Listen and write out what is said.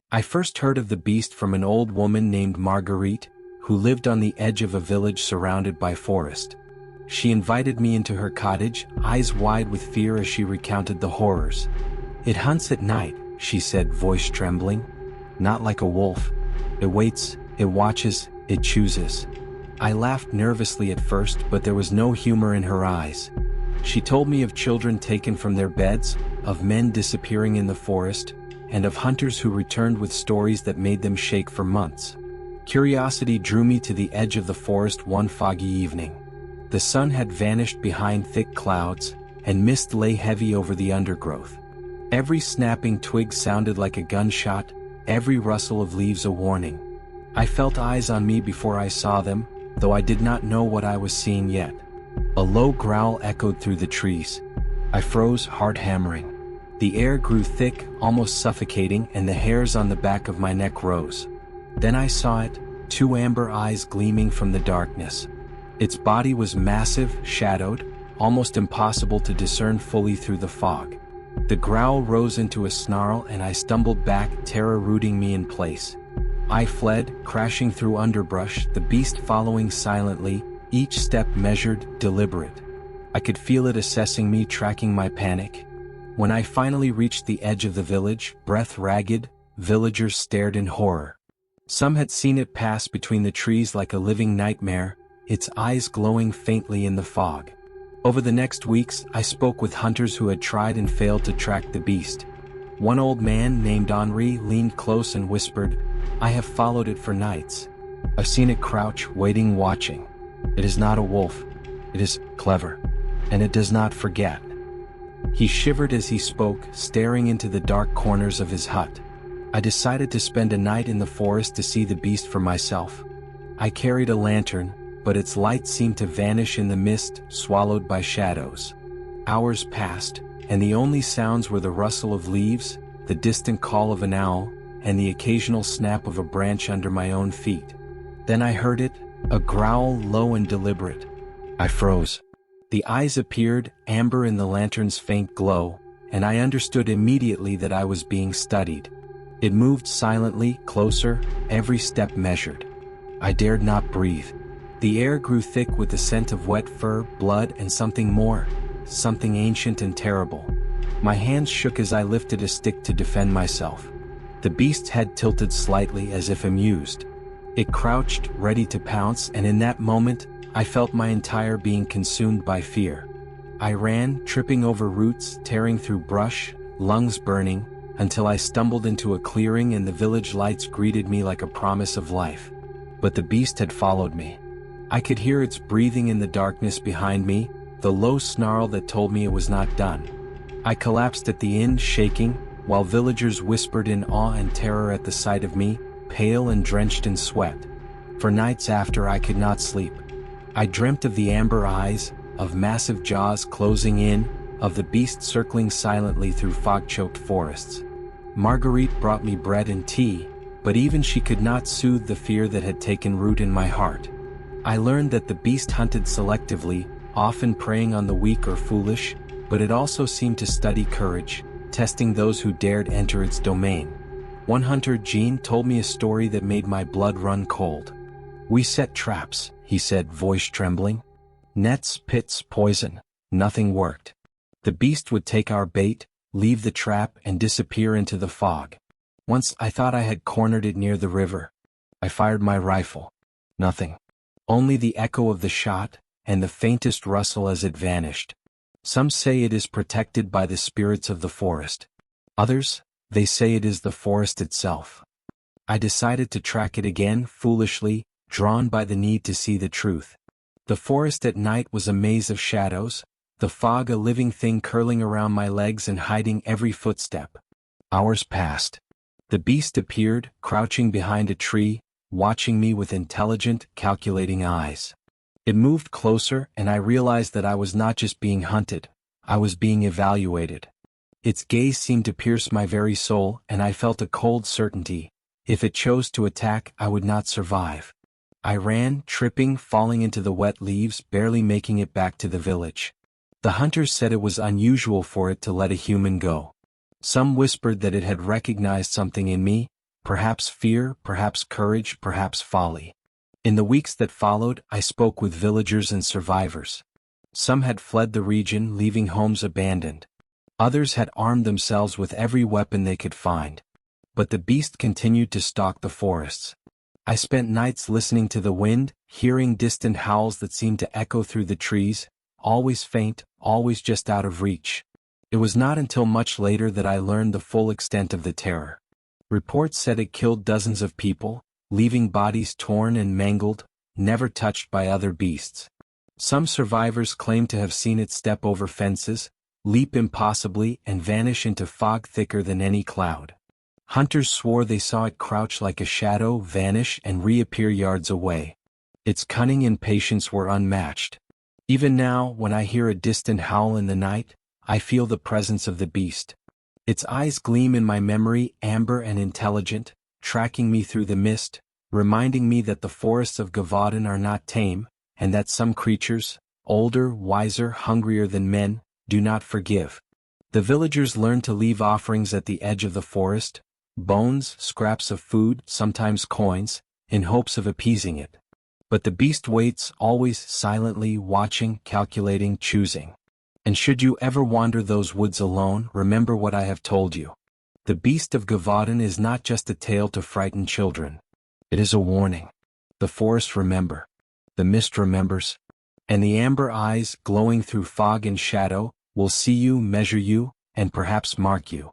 I first heard of the beast from an old woman named Marguerite, who lived on the edge of a village surrounded by forest. She invited me into her cottage, eyes wide with fear as she recounted the horrors. "It hunts at night," she said, voice trembling. "Not like a wolf. It waits, it watches, it chooses." I laughed nervously at first, but there was no humor in her eyes. She told me of children taken from their beds, of men disappearing in the forest, and of hunters who returned with stories that made them shake for months. Curiosity drew me to the edge of the forest one foggy evening. The sun had vanished behind thick clouds, and mist lay heavy over the undergrowth. Every snapping twig sounded like a gunshot, every rustle of leaves a warning. I felt eyes on me before I saw them, though I did not know what I was seeing yet. A low growl echoed through the trees. I froze, heart hammering. The air grew thick, almost suffocating, and the hairs on the back of my neck rose. Then I saw it, two amber eyes gleaming from the darkness. Its body was massive, shadowed, almost impossible to discern fully through the fog. The growl rose into a snarl and I stumbled back, terror rooting me in place. I fled, crashing through underbrush, the beast following silently, each step measured, deliberate. I could feel it assessing me, tracking my panic. When I finally reached the edge of the village, breath ragged, villagers stared in horror. Some had seen it pass between the trees like a living nightmare, its eyes glowing faintly in the fog. Over the next weeks, I spoke with hunters who had tried and failed to track the beast. One old man named Henri leaned close and whispered, "I have followed it for nights. I've seen it crouch, waiting, watching. It is not a wolf. It is clever. And it does not forget." He shivered as he spoke, staring into the dark corners of his hut. I decided to spend a night in the forest to see the beast for myself. I carried a lantern, but its light seemed to vanish in the mist, swallowed by shadows. Hours passed, and the only sounds were the rustle of leaves, the distant call of an owl, and the occasional snap of a branch under my own feet. Then I heard it, a growl low and deliberate. I froze. The eyes appeared, amber in the lantern's faint glow, and I understood immediately that I was being studied. It moved silently, closer, every step measured. I dared not breathe. The air grew thick with the scent of wet fur, blood, and something more, something ancient and terrible. My hands shook as I lifted a stick to defend myself. The beast's head tilted slightly as if amused. It crouched, ready to pounce, and in that moment, I felt my entire being consumed by fear. I ran, tripping over roots, tearing through brush, lungs burning, until I stumbled into a clearing and the village lights greeted me like a promise of life. But the beast had followed me. I could hear its breathing in the darkness behind me, the low snarl that told me it was not done. I collapsed at the inn, shaking, while villagers whispered in awe and terror at the sight of me, pale and drenched in sweat. For nights after I could not sleep. I dreamt of the amber eyes, of massive jaws closing in, of the beast circling silently through fog-choked forests. Marguerite brought me bread and tea, but even she could not soothe the fear that had taken root in my heart. I learned that the beast hunted selectively, often preying on the weak or foolish, but it also seemed to study courage, testing those who dared enter its domain. One hunter, Jean, told me a story that made my blood run cold. "We set traps," he said, voice trembling. "Nets, pits, poison. Nothing worked. The beast would take our bait, leave the trap, and disappear into the fog. Once I thought I had cornered it near the river. I fired my rifle. Nothing. Only the echo of the shot, and the faintest rustle as it vanished. Some say it is protected by the spirits of the forest. Others, they say it is the forest itself." I decided to track it again, foolishly, drawn by the need to see the truth. The forest at night was a maze of shadows, the fog a living thing curling around my legs and hiding every footstep. Hours passed. The beast appeared, crouching behind a tree, watching me with intelligent, calculating eyes. It moved closer, and I realized that I was not just being hunted, I was being evaluated. Its gaze seemed to pierce my very soul, and I felt a cold certainty. If it chose to attack, I would not survive. I ran, tripping, falling into the wet leaves, barely making it back to the village. The hunters said it was unusual for it to let a human go. Some whispered that it had recognized something in me, Perhaps fear, perhaps courage, perhaps folly. In the weeks that followed, I spoke with villagers and survivors. Some had fled the region, leaving homes abandoned. Others had armed themselves with every weapon they could find. But the beast continued to stalk the forests. I spent nights listening to the wind, hearing distant howls that seemed to echo through the trees, always faint, always just out of reach. It was not until much later that I learned the full extent of the terror. Reports said it killed dozens of people, leaving bodies torn and mangled, never touched by other beasts. Some survivors claimed to have seen it step over fences, leap impossibly, and vanish into fog thicker than any cloud. Hunters swore they saw it crouch like a shadow, vanish, and reappear yards away. Its cunning and patience were unmatched. Even now, when I hear a distant howl in the night, I feel the presence of the beast. Its eyes gleam in my memory, amber and intelligent, tracking me through the mist, reminding me that the forests of Gévaudan are not tame, and that some creatures, older, wiser, hungrier than men, do not forgive. The villagers learned to leave offerings at the edge of the forest, bones, scraps of food, sometimes coins, in hopes of appeasing it. But the beast waits, always silently, watching, calculating, choosing. And should you ever wander those woods alone, remember what I have told you. The beast of Gévaudan is not just a tale to frighten children. It is a warning. The forests remember. The mist remembers. And the amber eyes, glowing through fog and shadow, will see you, measure you, and perhaps mark you.